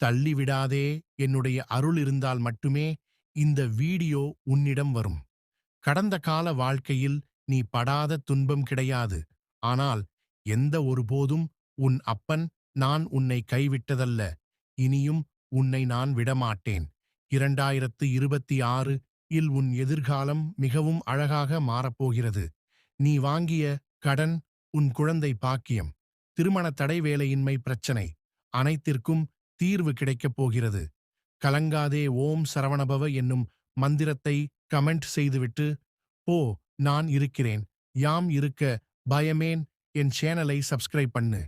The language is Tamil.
தள்ளிவிடாதே. என்னுடைய அருள் இருந்தால் மட்டுமே இந்த வீடியோ உன்னிடம் வரும். கடந்த கால வாழ்க்கையில் நீ படாத துன்பம் கிடையாது. ஆனால் எந்த ஒருபோதும் உன் அப்பன் நான் உன்னை கைவிட்டதல்ல. இனியும் உன்னை நான் விடமாட்டேன். 2026 இல் உன் எதிர்காலம் மிகவும் அழகாக மாறப்போகிறது. நீ வாங்கிய கடன், உன் குழந்தை பாக்கியம், திருமண தடை, வேலையின்மை பிரச்சனை அனைத்திற்கும் தீர்வு கிடைக்கப் போகிறது. கலங்காதே. ஓம் சரவணபவ என்னும் மந்திரத்தை கமெண்ட் செய்துவிட்டு போ. நான் இருக்கிறேன். யாம் இருக்க பயமேன். என் சேனலை சப்ஸ்கிரைப் பண்ணு.